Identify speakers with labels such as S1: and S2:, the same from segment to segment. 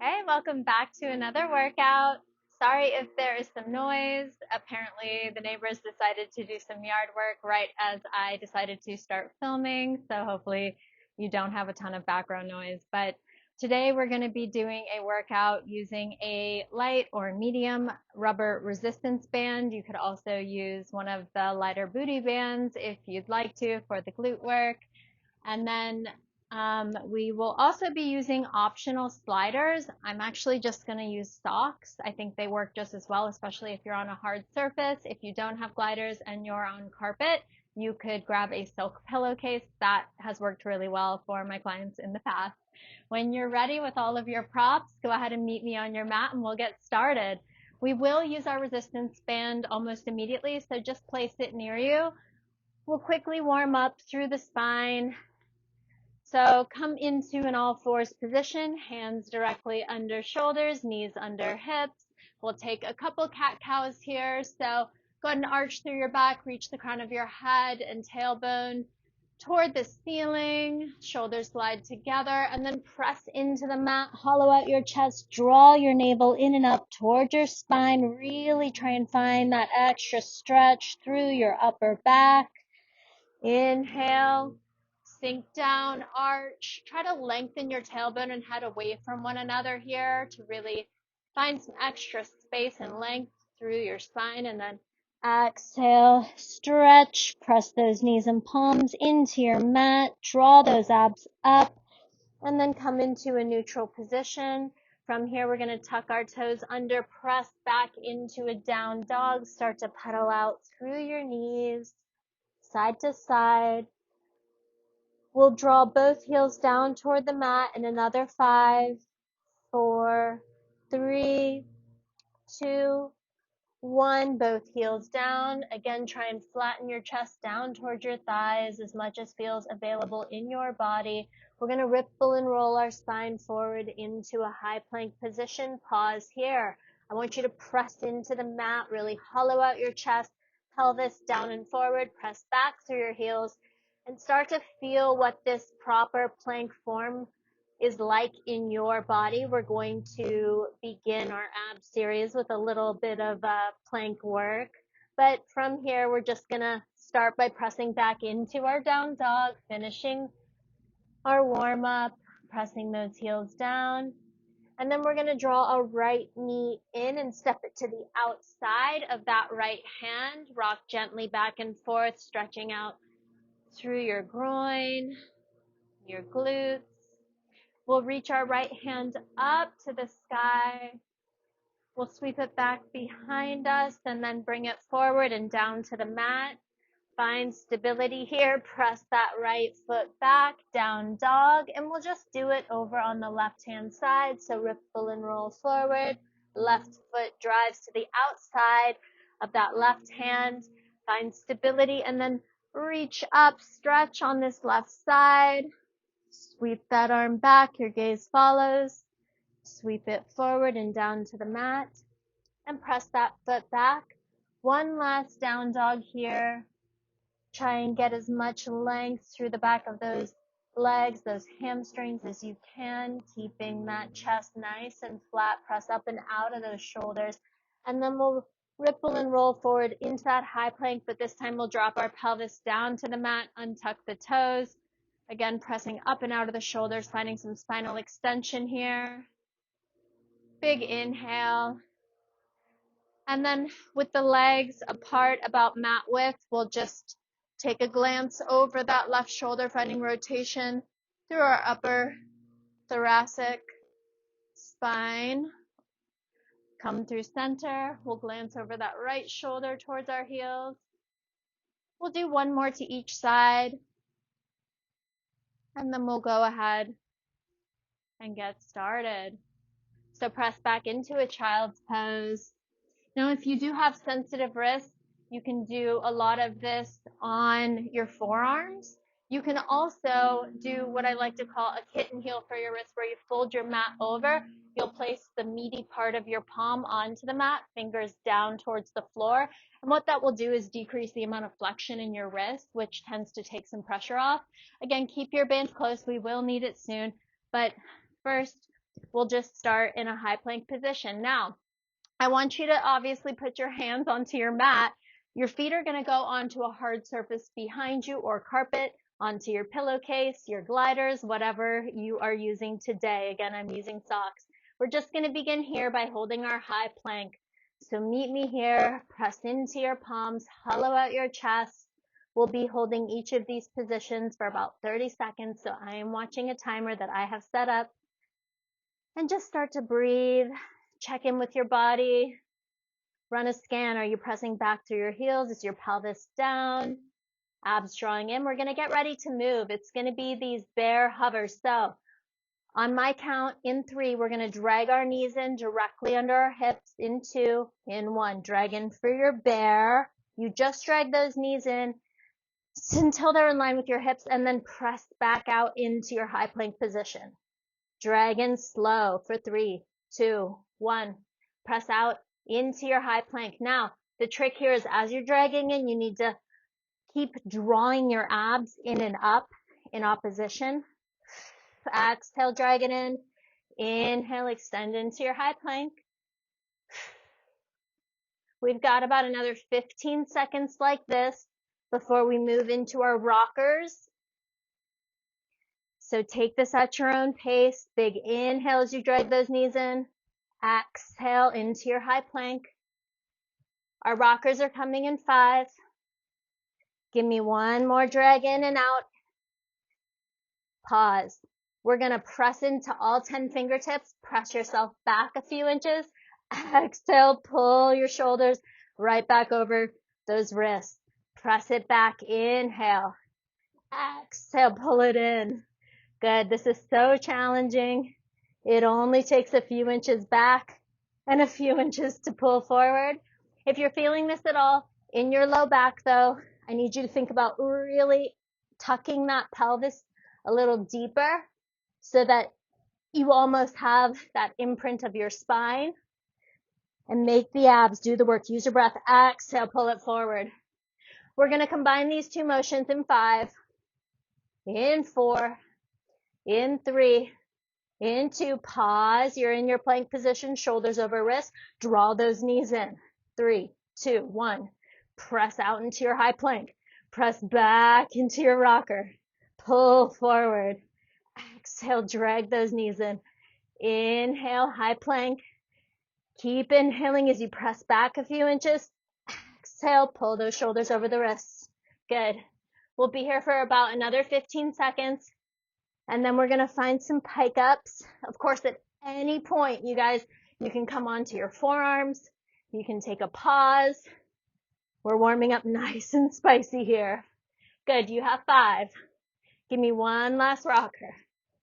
S1: Hey, welcome back to another workout. Sorry if there is some noise. Apparently, the neighbors decided to do some yard work right as I decided to start filming, so hopefully you don't have a ton of background noise. But today we're going to be doing a workout using a light or medium rubber resistance band. You could also use one of the lighter booty bands if you'd like to for the glute work. And then we will also be using optional sliders. I'm actually just going to use socks. I think they work just as well, especially if you're on a hard surface. If you don't have gliders and you're on carpet, you could grab a silk pillowcase. That has worked really well for my clients in the past. When you're ready with all of your props, go ahead and meet me on your mat and we'll get started. We will use our resistance band almost immediately, so just place it near you. We'll quickly warm up through the spine. So come into an all fours position, hands directly under shoulders, knees under hips. We'll take a couple cat cows here. So go ahead and arch through your back, reach the crown of your head and tailbone toward the ceiling, shoulders slide together, and then press into the mat, hollow out your chest, draw your navel in and up toward your spine. Really try and find that extra stretch through your upper back. Inhale. Sink down, arch. Try to lengthen your tailbone and head away from one another here to really find some extra space and length through your spine. And then exhale, stretch, press those knees and palms into your mat, draw those abs up, and then come into a neutral position. From here, we're going to tuck our toes under, press back into a down dog, start to pedal out through your knees, side to side. We'll draw both heels down toward the mat in another 5, 4, 3, 2, 1. Both heels down. Again, try and flatten your chest down towards your thighs as much as feels available in your body. We're going to ripple and roll our spine forward into a high plank position. Pause here. I want you to press into the mat, really hollow out your chest, pelvis down and forward, press back through your heels, and start to feel what this proper plank form is like in your body. We're going to begin our ab series with a little bit of plank work. But from here, we're just going to start by pressing back into our down dog, finishing our warm up, pressing those heels down. And then we're going to draw a right knee in and step it to the outside of that right hand. Rock gently back and forth, stretching out through your groin, your glutes. We'll reach our right hand up to the sky. We'll sweep it back behind us and then bring it forward and down to the mat. Find stability here. Press that right foot back, down dog, and we'll just do it over on the left-hand side. So ripple and roll forward. Left foot drives to the outside of that left hand. Find stability and then reach up, stretch on this left side. Sweep that arm back, your gaze follows. Sweep it forward and down to the mat. And press that foot back. One last down dog here. Try and get as much length through the back of those legs, those hamstrings as you can, keeping that chest nice and flat. Press up and out of those shoulders. And then we'll ripple and roll forward into that high plank, but this time we'll drop our pelvis down to the mat, untuck the toes. Again, pressing up and out of the shoulders, finding some spinal extension here. Big inhale. And then with the legs apart about mat width, we'll just take a glance over that left shoulder, finding rotation through our upper thoracic spine. Come through center. We'll glance over that right shoulder towards our heels. We'll do one more to each side. And then we'll go ahead and get started. So press back into a child's pose. Now, if you do have sensitive wrists, you can do a lot of this on your forearms. You can also do what I like to call a kitten heel for your wrist, where you fold your mat over. You'll place the meaty part of your palm onto the mat, fingers down towards the floor. And what that will do is decrease the amount of flexion in your wrist, which tends to take some pressure off. Again, keep your band close. We will need it soon. But first, we'll just start in a high plank position. Now, I want you to obviously put your hands onto your mat. Your feet are going to go onto a hard surface behind you or carpet, onto your pillowcase, your gliders, whatever you are using today. Again, I'm using socks. We're just going to begin here by holding our high plank. So meet me here, press into your palms, hollow out your chest. We'll be holding each of these positions for about 30 seconds. So I am watching a timer that I have set up. And just start to breathe. Check in with your body. Run a scan. Are you pressing back through your heels? Is your pelvis down? Abs drawing in. We're going to get ready to move. It's going to be these bear hovers. So on my count, in 3, we're going to drag our knees in directly under our hips. In 2, in 1. Drag in for your bear. You just drag those knees in until they're in line with your hips, and then press back out into your high plank position. Drag in slow for 3, 2, 1. Press out into your high plank. Now, the trick here is as you're dragging in, you need to keep drawing your abs in and up in opposition. Exhale, drag it in. Inhale, extend into your high plank. We've got about another 15 seconds like this before we move into our rockers. So take this at your own pace. Big inhale as you drag those knees in. Exhale into your high plank. Our rockers are coming in 5. Give me one more drag in and out. Pause. We're going to press into all 10 fingertips. Press yourself back a few inches. Exhale, pull your shoulders right back over those wrists. Press it back. Inhale. Exhale, pull it in. Good. This is so challenging. It only takes a few inches back and a few inches to pull forward. If you're feeling this at all in your low back, though, I need you to think about really tucking that pelvis a little deeper so that you almost have that imprint of your spine, and make the abs do the work. Use your breath. Exhale, pull it forward. We're going to combine these 2 motions in 5, in 4, in 3, in 2. Pause. You're in your plank position, shoulders over wrists. Draw those knees in. 3, 2, 1. Press out into your high plank. Press back into your rocker. Pull forward. Exhale, drag those knees in. Inhale, high plank. Keep inhaling as you press back a few inches. Exhale, pull those shoulders over the wrists. Good. We'll be here for about another 15 seconds. And then we're going to find some pike ups. Of course, at any point, you guys, you can come onto your forearms. You can take a pause. We're warming up nice and spicy here. Good. You have 5. Give me one last rocker.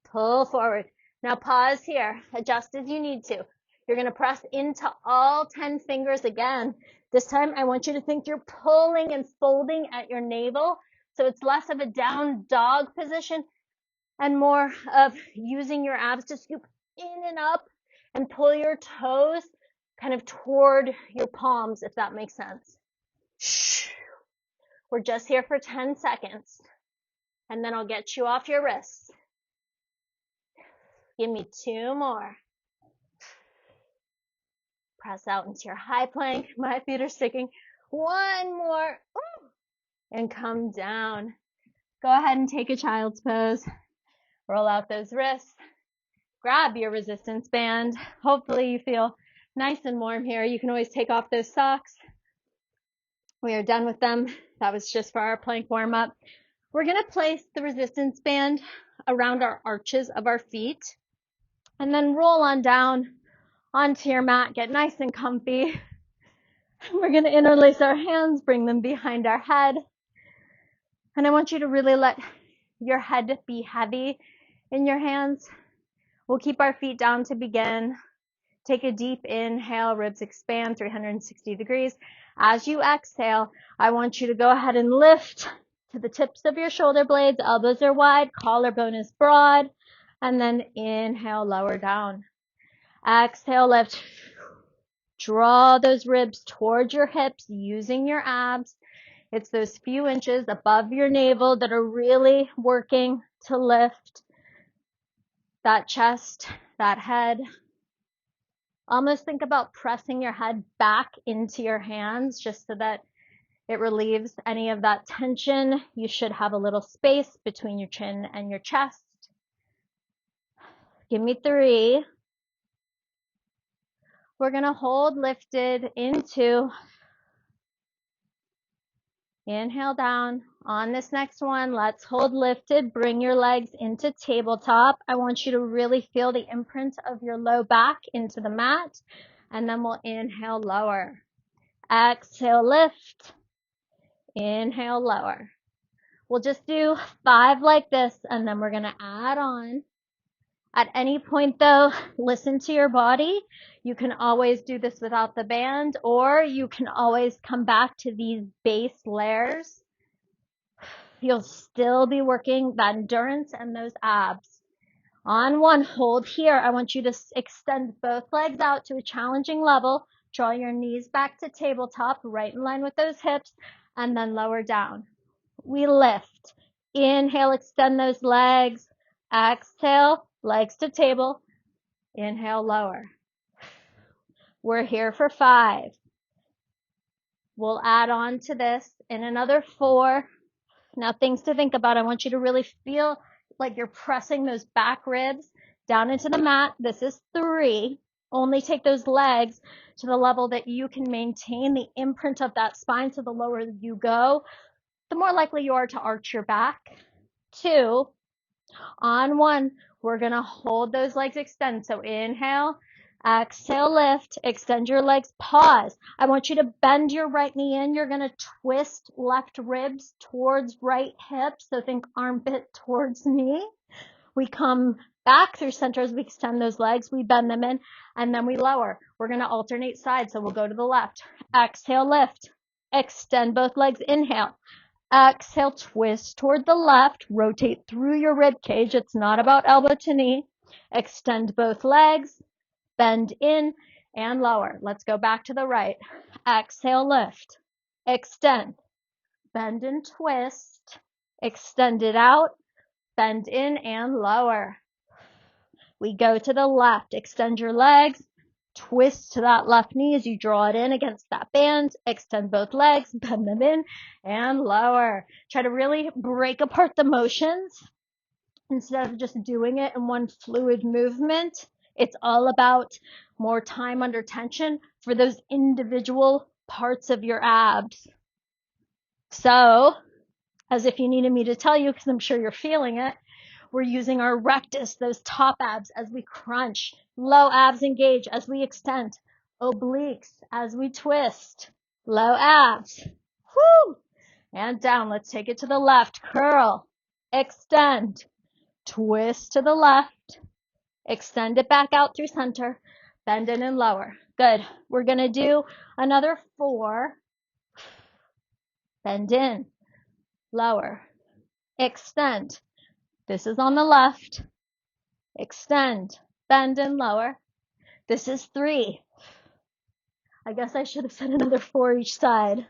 S1: Pull forward. Now pause here. Adjust as you need to. You're going to press into all 10 fingers again. This time, I want you to think you're pulling and folding at your navel. So it's less of a down dog position and more of using your abs to scoop in and up and pull your toes kind of toward your palms, if that makes sense. Shh. We're just here for 10 seconds, and then I'll get you off your wrists. Give me 2 more. Press out into your high plank. My feet are sticking. 1 more. Ooh. And come down. Go ahead and take a child's pose. Roll out those wrists. Grab your resistance band. Hopefully you feel nice and warm here. You can always take off those socks. We are done with them. That was just for our plank warm up. We're going to place the resistance band around our arches of our feet and then roll on down onto your mat. Get nice and comfy. We're going to interlace our hands, bring them behind our head. And I want you to really let your head be heavy in your hands. We'll keep our feet down to begin. Take a deep inhale, ribs expand 360 degrees. As you exhale, I want you to go ahead and lift to the tips of your shoulder blades. Elbows are wide, collarbone is broad. And then inhale, lower down. Exhale, lift. Draw those ribs towards your hips using your abs. It's those few inches above your navel that are really working to lift that chest, that head. Almost think about pressing your head back into your hands just so that it relieves any of that tension. You should have a little space between your chin and your chest. Give me 3. We're going to hold lifted into. Inhale down. On this next one, let's hold lifted. Bring your legs into tabletop. I want you to really feel the imprint of your low back into the mat. And then we'll inhale, lower. Exhale, lift. Inhale, lower. We'll just do 5 like this, and then we're going to add on. At any point, though, listen to your body. You can always do this without the band, or you can always come back to these base layers. You'll still be working that endurance and those abs. On 1, hold here. I want you to extend both legs out to a challenging level. Draw your knees back to tabletop, right in line with those hips, and then lower down. We lift. Inhale, extend those legs. Exhale, legs to table. Inhale, lower. We're here for 5. We'll add on to this in another 4. Now, things to think about. I want you to really feel like you're pressing those back ribs down into the mat. This is 3. Only take those legs to the level that you can maintain the imprint of that spine. So the lower you go, the more likely you are to arch your back. 2. On 1, we're going to hold those legs extend. So inhale, exhale, lift, extend your legs, pause. I want you to bend your right knee in. You're going to twist left ribs towards right hip. So think armpit towards knee. We come back through center as we extend those legs. We bend them in, and then we lower. We're going to alternate sides. So we'll go to the left. Exhale, lift. Extend both legs. Inhale. Exhale, twist toward the left. Rotate through your rib cage. It's not about elbow to knee. Extend both legs. Bend in and lower. Let's go back to the right. Exhale, lift. Extend. Bend and twist. Extend it out. Bend in and lower. We go to the left. Extend your legs. Twist to that left knee as you draw it in against that band. Extend both legs. Bend them in and lower. Try to really break apart the motions instead of just doing it in one fluid movement. It's all about more time under tension for those individual parts of your abs. So, as if you needed me to tell you, because I'm sure you're feeling it, we're using our rectus, those top abs, as we crunch. Low abs engage as we extend. Obliques as we twist. Low abs. Whoo! And down. Let's take it to the left. Curl. Extend. Twist to the left. Extend it back out through center. Bend in and lower. Good. We're going to do another 4. Bend in. Lower. Extend. This is on the left. Extend. Bend and lower. This is 3. I guess I should have said another 4 each side.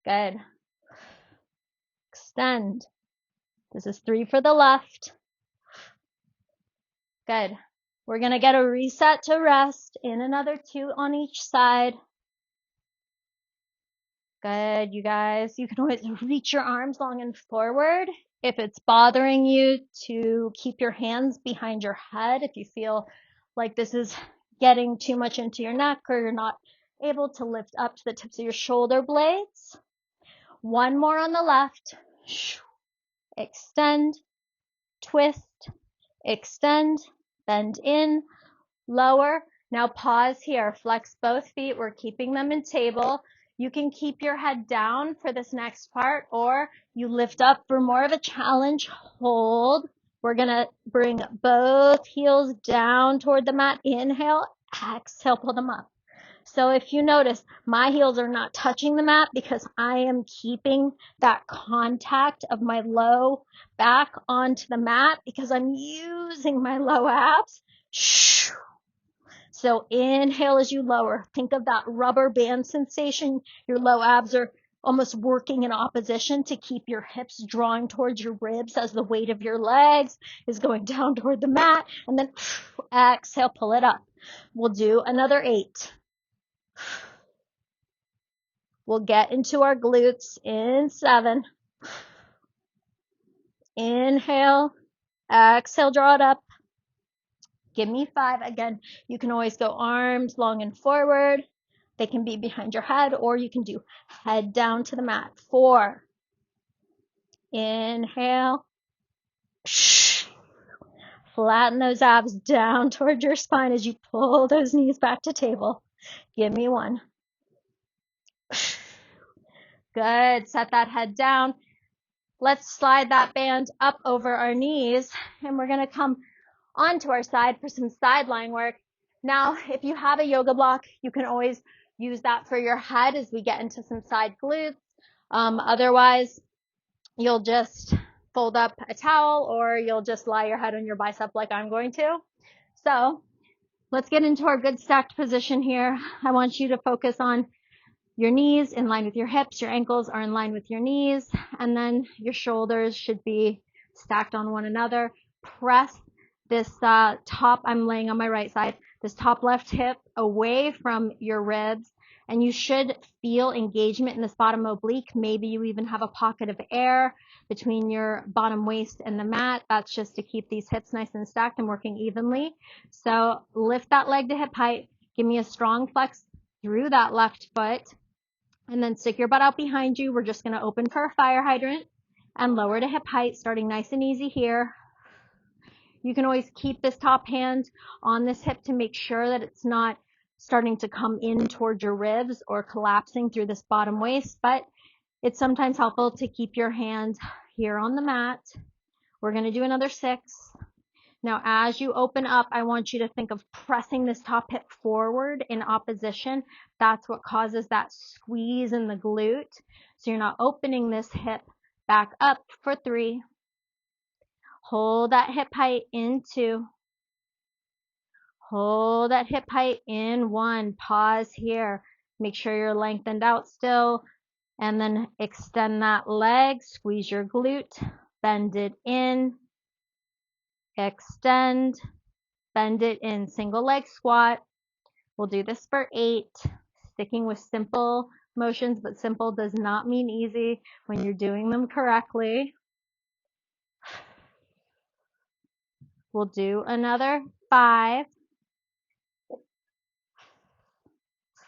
S1: Good. Extend. This is 3 for the left. Good. We're going to get a reset to rest in another 2 on each side. Good, you guys. You can always reach your arms long and forward. If it's bothering you to keep your hands behind your head, if you feel like this is getting too much into your neck or you're not able to lift up to the tips of your shoulder blades. 1 more on the left. Extend, twist, extend, bend in, lower. Now pause here. Flex both feet. We're keeping them in table. You can keep your head down for this next part, or you lift up for more of a challenge. Hold. We're going to bring both heels down toward the mat. Inhale, exhale, pull them up. So if you notice, my heels are not touching the mat because I am keeping that contact of my low back onto the mat because I'm using my low abs. So inhale as you lower. Think of that rubber band sensation. Your low abs are almost working in opposition to keep your hips drawing towards your ribs as the weight of your legs is going down toward the mat. And then exhale, pull it up. We'll do another 8. We'll get into our glutes in 7. Inhale, exhale, draw it up. Give me 5. Again, you can always go arms long and forward. They can be behind your head, or you can do head down to the mat. 4. Inhale. Flatten those abs down towards your spine as you pull those knees back to table. Give me 1. Good. Set that head down. Let's slide that band up over our knees, and we're going to come onto our side for some side lying work. Now, if you have a yoga block, you can always use that for your head as we get into some side glutes. Otherwise, you'll just fold up a towel, or you'll just lie your head on your bicep like I'm going to. So let's get into our good stacked position here. I want you to focus on your knees in line with your hips. Your ankles are in line with your knees, and then your shoulders be stacked on one another. Press this top, I'm laying on my right side, this top left hip away from your ribs, and you should feel engagement in this bottom oblique. Maybe you even have a pocket of air between your bottom waist and the mat. That's just to keep these hips nice and stacked and working evenly. So lift that leg to hip height. Give me a strong flex through that left foot, and then stick your butt out behind you. We're just going to open for a fire hydrant and lower to hip height, starting nice and easy here. You can always keep this top hand on this hip to make sure that it's not starting to come in towards your ribs or collapsing through this bottom waist, but it's sometimes helpful to keep your hand here on the mat. We're going to do another 6. Now, as you open up, I want you to think of pressing this top hip forward in opposition. That's what causes that squeeze in the glute. So you're not opening this hip back up for 3. Hold that hip height in 2. Hold that hip height in 1. Pause here. Make sure you're lengthened out still. And then extend that leg. Squeeze your glute. Bend it in. Extend. Bend it in. Single leg squat. We'll do this for 8. Sticking with simple motions, but simple does not mean easy when you're doing them correctly. We'll do another 5,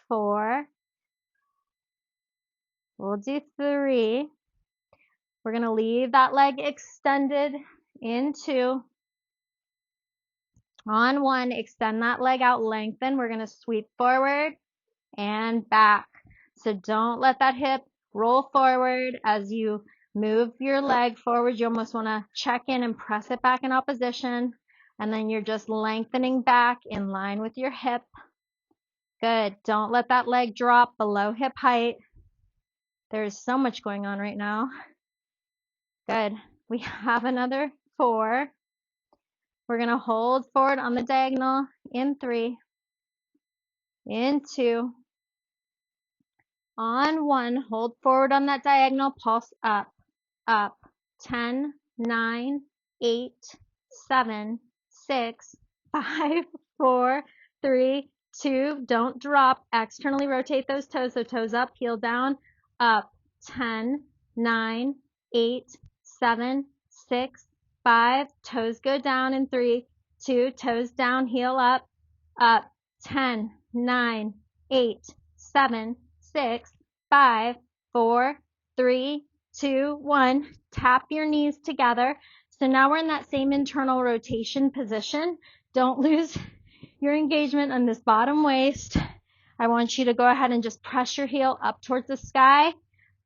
S1: 4. We'll do 3. We're going to leave that leg extended in 2. On 1, extend that leg out, lengthen. We're going to sweep forward and back. So don't let that hip roll forward as you move your leg forward. You almost want to check in and press it back in opposition. And then you're just lengthening back in line with your hip. Good. Don't let that leg drop below hip height. There's so much going on right now. Good. We have another 4. We're going to hold forward on the diagonal in 3, in 2. On 1, hold forward on that diagonal, pulse up, up. 10, 9, 8, 7, 6, 5, 4, 3, 2. Don't drop. Externally rotate those toes. So toes up, heel down, up. 10, 9, 8, 7, 6, 5. Toes go down in 3, 2. Toes down, heel up, up. 10, 9, 8, 7, 6, 5, 4, 3, 2, 1. Tap your knees together. So now we're in that same internal rotation position. Don't lose your engagement on this bottom waist. I want you to go ahead and just press your heel up towards the sky.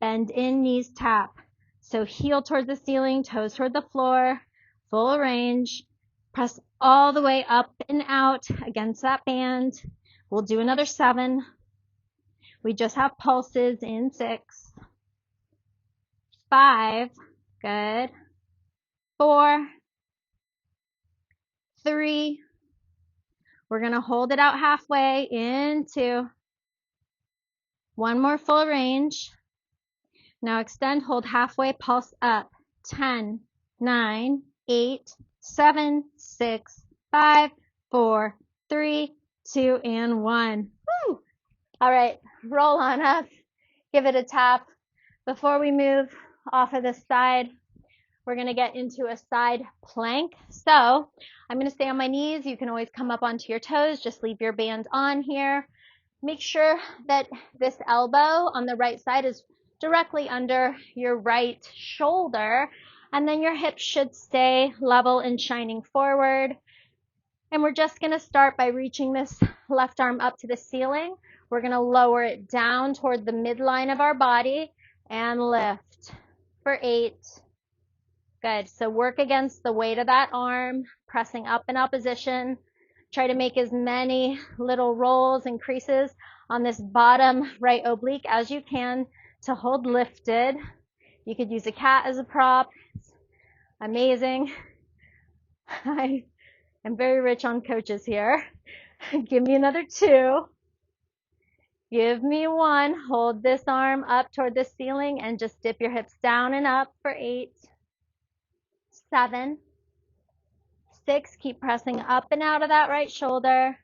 S1: Bend in, knees tap. So heel towards the ceiling, toes toward the floor, full range. Press all the way up and out against that band. We'll do another 7. We just have pulses in 6, 5, good, 4, 3. We're going to hold it out halfway in 2. One more full range. Now extend, hold halfway, pulse up. 10, 9, 8, 7, 6, 5, 4, 3, 2, and 1. Woo! All right, roll on up. Give it a tap. Before we move off of this side, we're going to get into a side plank. So I'm going to stay on my knees. You can always come up onto your toes. Just leave your band on here. Make sure that this elbow on the right side is directly under your right shoulder, and then your hips should stay level and shining forward. And we're just going to start by reaching this left arm up to the ceiling. We're going to lower it down toward the midline of our body and lift for 8. Good. So work against the weight of that arm, pressing up in opposition. Try to make as many little rolls and creases on this bottom right oblique as you can to hold lifted. You could use a cat as a prop. It's amazing. I am very rich on coaches here. Give me another 2. Give me 1. Hold this arm up toward the ceiling and just dip your hips down and up for 8. 7. 6. Keep pressing up and out of that right shoulder.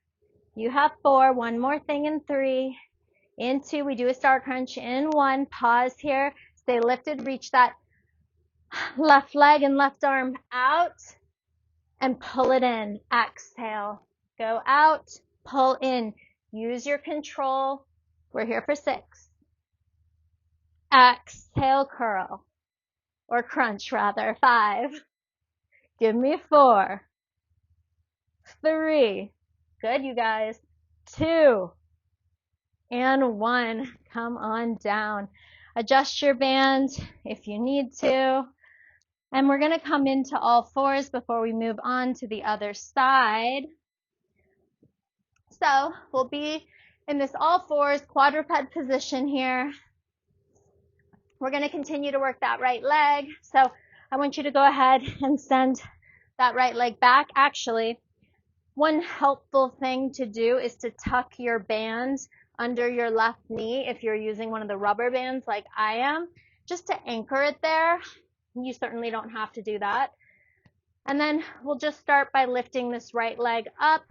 S1: You have 4. One more thing in 3. In 2, we do a star crunch. In 1, pause here. Stay lifted. Reach that left leg and left arm out and pull it in. Exhale. Go out. Pull in. Use your control. We're here for 6. Exhale, curl. Or crunch, rather. 5. Give me 4. 3. Good, you guys. 2. And 1. Come on down. Adjust your band if you need to. And we're going to come into all fours before we move on to the other side. So we'll be in this all fours quadruped position here. We're going to continue to work that right leg. So I want you to go ahead and send that right leg back. Actually, one helpful thing to do is to tuck your band under your left knee if you're using one of the rubber bands like I am, just to anchor it there. You certainly don't have to do that. And then we'll just start by lifting this right leg up.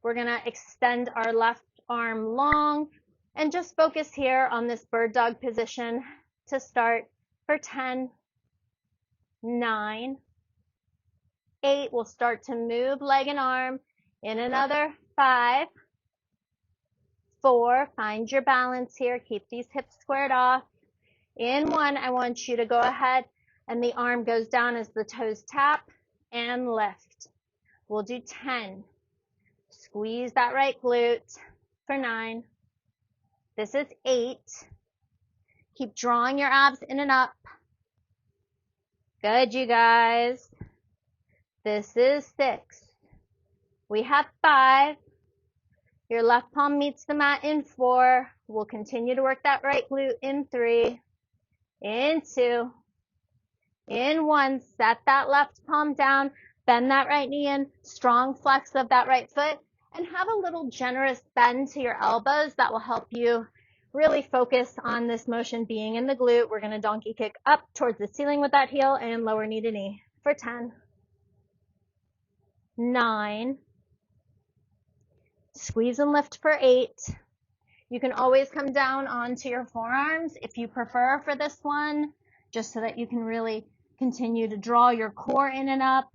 S1: We're going to extend our left arm long and just focus here on this bird dog position to start for 10, 9, 8. We'll start to move leg and arm in another 5, 4. Find your balance here. Keep these hips squared off. In 1, I want you to go ahead and the arm goes down as the toes tap and lift. We'll do 10. Squeeze that right glute for 9. This is 8. Keep drawing your abs in and up. Good, you guys. This is 6. We have 5. Your left palm meets the mat in 4. We'll continue to work that right glute in 3. In 2. In 1. Set that left palm down. Bend that right knee in. Strong flex of that right foot. And have a little generous bend to your elbows. That will help you really focus on this motion being in the glute. We're going to donkey kick up towards the ceiling with that heel and lower knee to knee for 10, 9, squeeze and lift for 8. You can always come down onto your forearms if you prefer for this one, just so that you can really continue to draw your core in and up.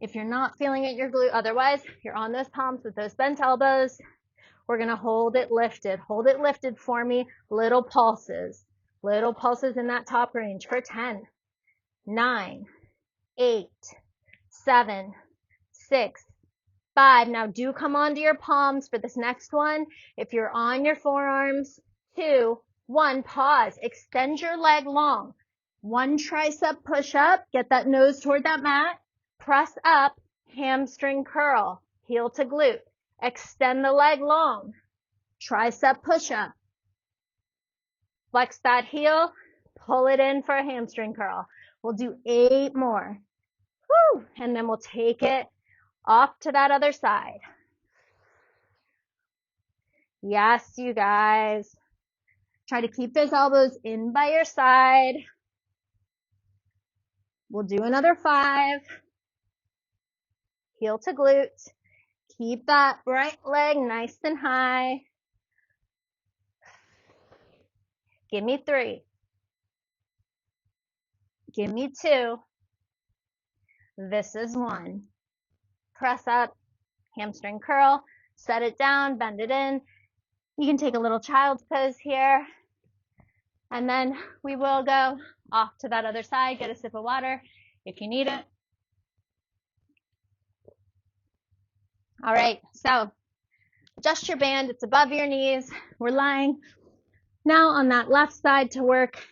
S1: If you're not feeling it, your glute, otherwise you're on those palms with those bent elbows. We're going to hold it lifted. Hold it lifted for me. Little pulses in that top range for 10, 9, 8, 7, 6, 5. Now do come onto your palms for this next one. If you're on your forearms, 2, 1, pause. Extend your leg long. 1 tricep push up. Get that nose toward that mat. Press up, hamstring curl, heel to glute. Extend the leg long. Tricep push up. Flex that heel, pull it in for a hamstring curl. We'll do 8 more. Woo! And then we'll take it off to that other side. Yes, you guys. Try to keep those elbows in by your side. We'll do another 5. Heel to glute. Keep that right leg nice and high. Give me 3. Give me 2. This is 1. Press up, hamstring curl, set it down, bend it in. You can take a little child's pose here. And then we will go off to that other side, get a sip of water if you need it. All right, so adjust your band, it's above your knees. We're lying now on that left side to work.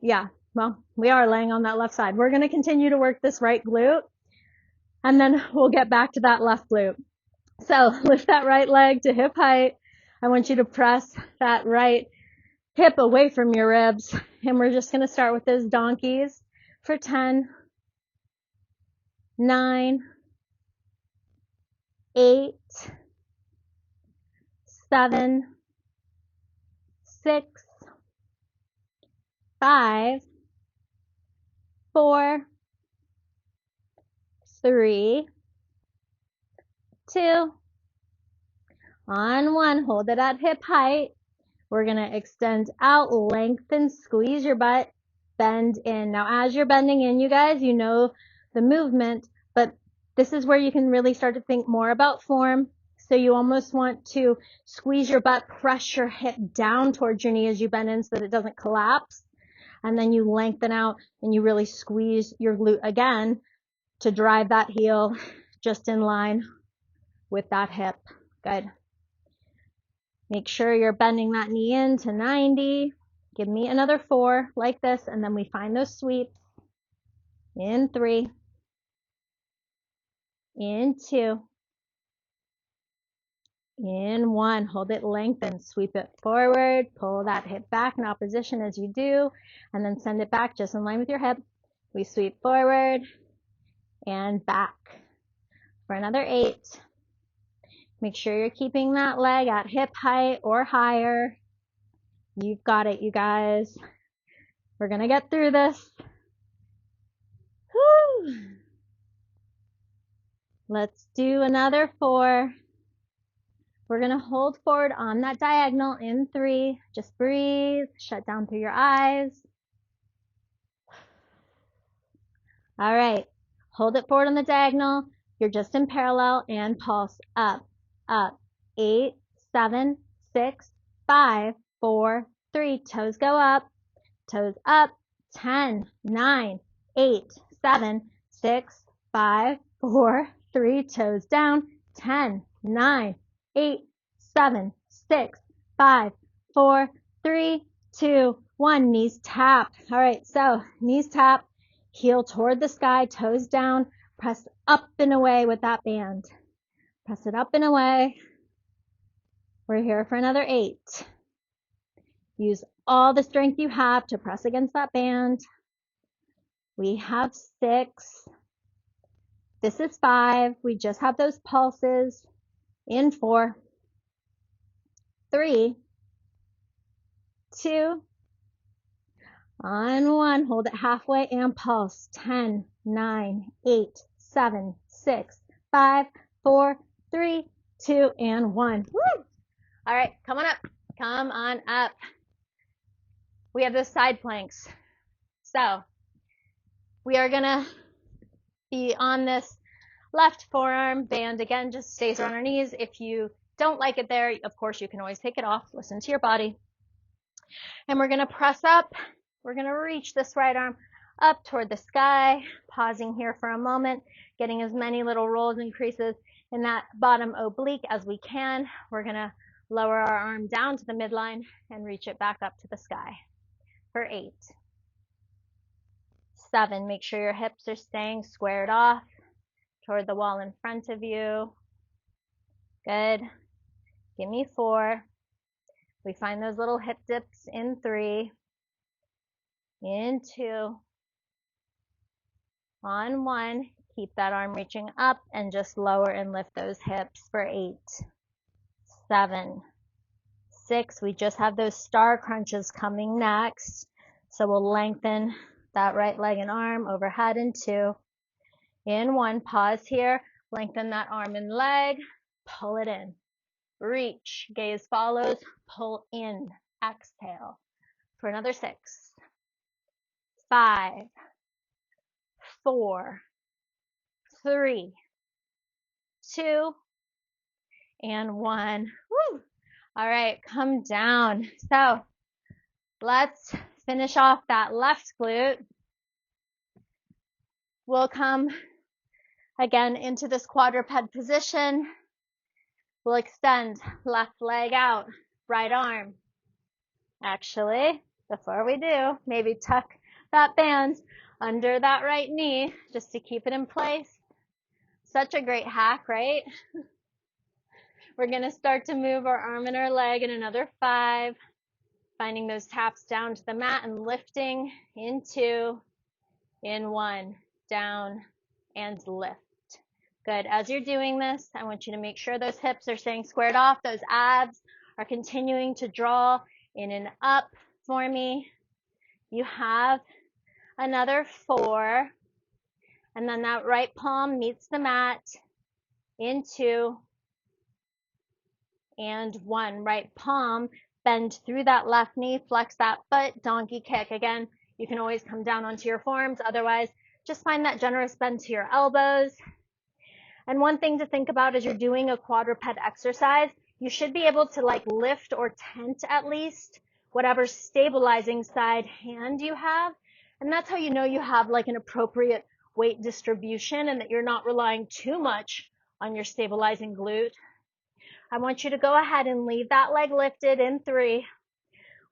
S1: Yeah, well, we are laying on that left side. We're gonna continue to work this right glute, and then we'll get back to that left glute. So lift that right leg to hip height. I want you to press that right hip away from your ribs, and we're just gonna start with those donkeys for 10, 9, 8, 7, 6, 5, 4, 3, 2, on 1. Hold it at hip height. We're going to extend out, lengthen, squeeze your butt, bend in. Now, as you're bending in, you guys, you know the movement, but this is where you can really start to think more about form. So you almost want to squeeze your butt, press your hip down towards your knee as you bend in so that it doesn't collapse. And then you lengthen out and you really squeeze your glute again to drive that heel just in line with that hip. Good. Make sure you're bending that knee in to 90. Give me another 4 like this, and then we find those sweeps. In 3. In 2. In 1. Hold it lengthened. Sweep it forward. Pull that hip back in opposition as you do, and then send it back just in line with your hip. We sweep forward and back for another 8. Make sure you're keeping that leg at hip height or higher. You've got it, you guys. We're going to get through this. Whew. Let's do another 4. We're going to hold forward on that diagonal in 3. Just breathe. Shut down through your eyes. All right. Hold it forward on the diagonal. You're just in parallel and pulse up, up. 8, 7, 6, 5, 4, 3. Toes go up. Toes up. 10, 9, 8, 7, 6, 5, 4, 3. Toes down. 10, 9, 8, 7, 6, 5, 4, 3, 2, 1. Knees tap. All right, so knees tap, heel toward the sky, toes down, press up and away with that band. Press it up and away. We're here for another 8. Use all the strength you have to press against that band. We have 6. This is 5. We just have those pulses. In 4. 3, 2, on 1. Hold it halfway and pulse. 10, 9, 8, 7, 6, 5, 4, 3, 2, and 1. Woo! All right, come on up. Come on up. We have those side planks. So we are going to be on this left forearm. Band again just stays on our knees. If you don't like it there, of course, you can always take it off. Listen to your body. And we're going to press up. We're going to reach this right arm up toward the sky, pausing here for a moment, getting as many little rolls and creases in that bottom oblique as we can. We're going to lower our arm down to the midline and reach it back up to the sky for 8. 7, make sure your hips are staying squared off toward the wall in front of you. Good. Give me 4. We find those little hip dips in 3. In 2. On 1. Keep that arm reaching up and just lower and lift those hips for 8. 7, 6. We just have those star crunches coming next. So we'll lengthen that right leg and arm overhead in 2. In 1, pause here, lengthen that arm and leg, pull it in. Reach, gaze follows, pull in, exhale. For another 6, 5, 4, 3, 2, and 1. Woo! All right, come down. So let's finish off that left glute. We'll come again into this quadruped position. We'll extend left leg out, right arm. Actually, before we do, maybe tuck that band under that right knee just to keep it in place. Such a great hack, right? We're going to start to move our arm and our leg in another 5, finding those taps down to the mat and lifting in 2, in 1, down and lift. Good. As you're doing this, I want you to make sure those hips are staying squared off. Those abs are continuing to draw in and up for me. You have another 4, and then that right palm meets the mat in 2, and 1. Right palm, bend through that left knee, flex that foot, donkey kick. Again, you can always come down onto your forearms. Otherwise, just find that generous bend to your elbows. And one thing to think about as you're doing a quadruped exercise, you should be able to lift or tent at least whatever stabilizing side hand you have. And that's how you know you have an appropriate weight distribution and that you're not relying too much on your stabilizing glute. I want you to go ahead and leave that leg lifted in 3.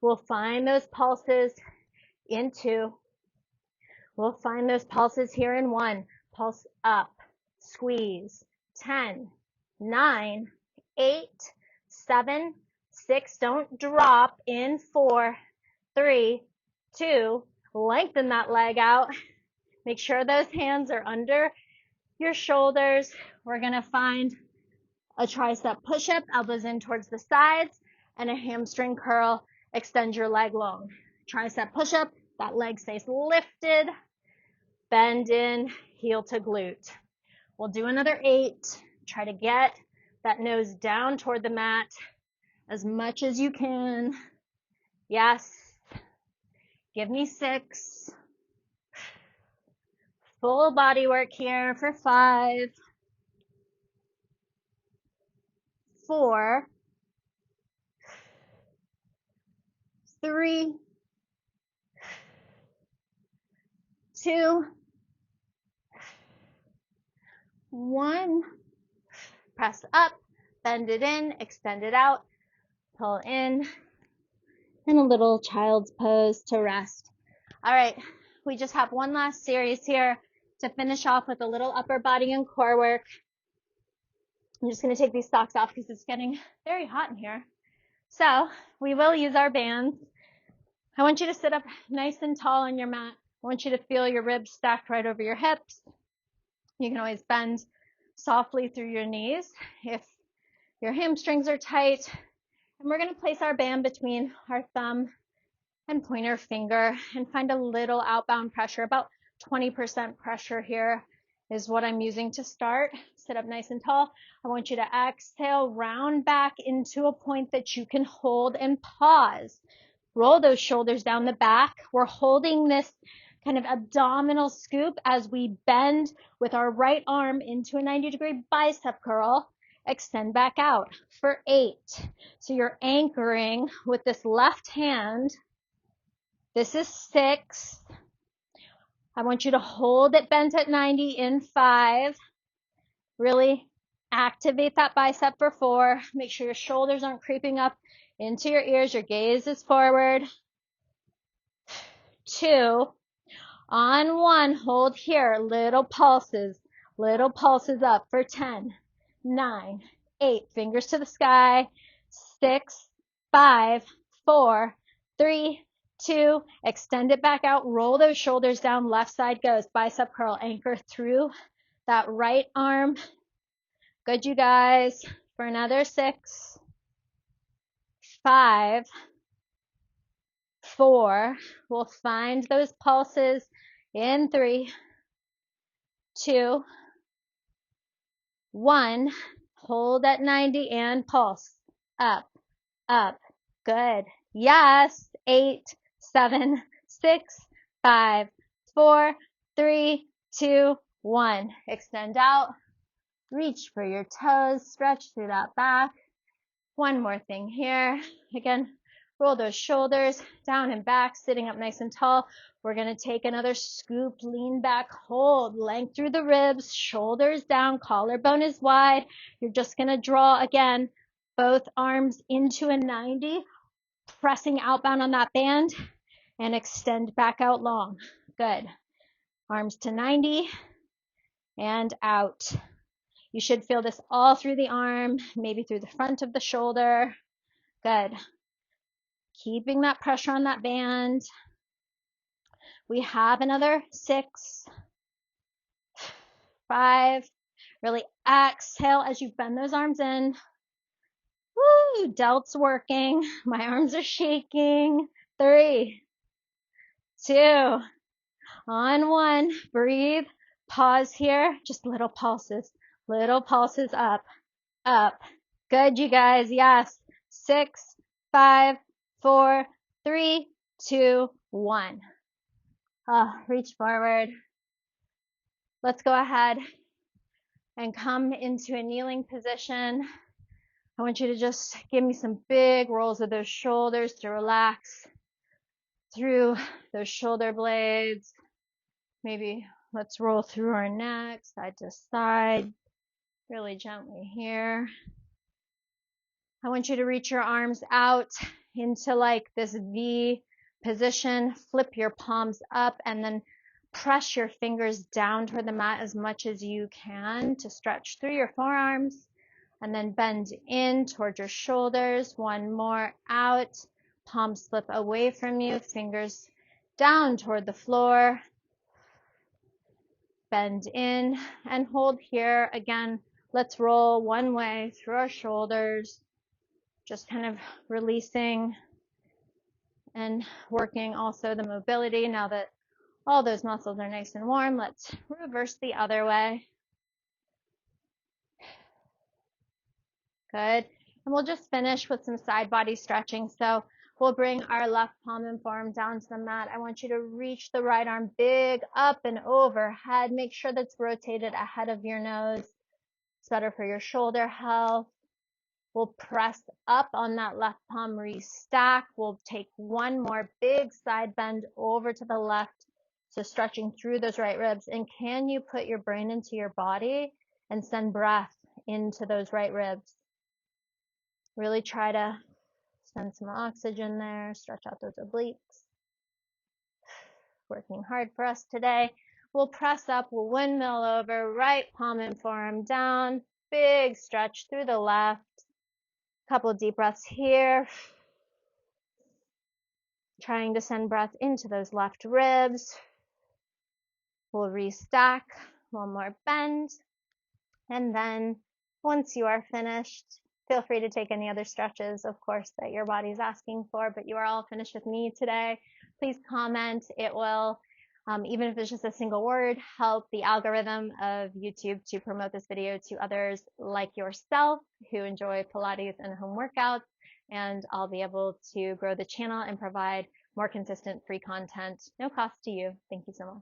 S1: We'll find those pulses in 2. We'll find those pulses here in 1. Pulse up, squeeze, 10, 9, 8, 7, 6. Don't drop in 4, 3, 2. Lengthen that leg out. Make sure those hands are under your shoulders. We're going to find a tricep push-up, elbows in towards the sides, and a hamstring curl. Extend your leg long. Tricep push-up, that leg stays lifted. Bend in, heel to glute. We'll do another 8. Try to get that nose down toward the mat as much as you can. Yes. Give me 6. Full body work here for 5. 4, 3, 2, 1. Press up, bend it in, extend it out, pull in, and a little child's pose to rest. All right, we just have one last series here to finish off with a little upper body and core work. I'm just going to take these socks off because it's getting very hot in here. So we will use our bands. I want you to sit up nice and tall on your mat. I want you to feel your ribs stacked right over your hips. You can always bend softly through your knees if your hamstrings are tight. And we're going to place our band between our thumb and pointer finger and find a little outbound pressure. About 20% pressure here is what I'm using to start. Sit up nice and tall. I want you to exhale, round back into a point that you can hold and pause. Roll those shoulders down the back. We're holding this kind of abdominal scoop as we bend with our right arm into a 90-degree bicep curl. Extend back out for 8. So you're anchoring with this left hand. This is 6. I want you to hold it bent at 90 in 5. Really activate that bicep for 4. Make sure your shoulders aren't creeping up into your ears. Your gaze is forward. 2. On 1, hold here. Little pulses up for 10, 9, 8. Fingers to the sky. 6, 5, 4, 3, 2. Extend it back out. Roll those shoulders down. Left side goes. Bicep curl. Anchor through that right arm. Good, you guys. For another 6, 5, 4. We'll find those pulses in 3, 2, 1. Hold at 90 and pulse. Up, up. Good. Yes. 8, 7, 6, 5, 4, 3, 2, 1. Extend out. Reach for your toes. Stretch through that back. One more thing here. Again, roll those shoulders down and back, sitting up nice and tall. We're going to take another scoop, lean back, hold, length through the ribs, shoulders down, collarbone is wide. You're just going to draw again, both arms into a 90, pressing outbound on that band, and extend back out long. Good. Arms to 90 and out. You should feel this all through the arm, maybe through the front of the shoulder. Good. Keeping that pressure on that band. We have another 6, 5. Really exhale as you bend those arms in. Woo, delts working. My arms are shaking. 3, 2, on 1. Breathe. Pause here. Just little pulses up, up. Good, you guys. Yes. 6, 5, 4, 3, 2, 1. Reach forward. Let's go ahead and come into a kneeling position. I want you to just give me some big rolls of those shoulders to relax through those shoulder blades. Maybe let's roll through our neck, side to side, really gently here. I want you to reach your arms out into like this V position. Flip your palms up and then press your fingers down toward the mat as much as you can to stretch through your forearms, and then bend in towards your shoulders. One more, out. Palms slip away from you, fingers down toward the floor. Bend in and hold here. Again, let's roll one way through our shoulders, just kind of releasing and working also the mobility. Now that all those muscles are nice and warm, let's reverse the other way. Good. And we'll just finish with some side body stretching. So we'll bring our left palm and forearm down to the mat. I want you to reach the right arm big up and overhead. Make sure that's rotated ahead of your nose. It's better for your shoulder health. We'll press up on that left palm, restack. We'll take one more big side bend over to the left. So stretching through those right ribs. And can you put your brain into your body and send breath into those right ribs? Really try to send some oxygen there. Stretch out those obliques. Working hard for us today. We'll press up. We'll windmill over. Right palm and forearm down. Big stretch through the left. Couple deep breaths here. Trying to send breath into those left ribs. We'll restack. One more bend. And then once you are finished, feel free to take any other stretches, of course, that your body's asking for, but you are all finished with me today. Please comment. It will, even if it's just a single word, help the algorithm of YouTube to promote this video to others like yourself who enjoy Pilates and home workouts, and I'll be able to grow the channel and provide more consistent free content, no cost to you. Thank you so much.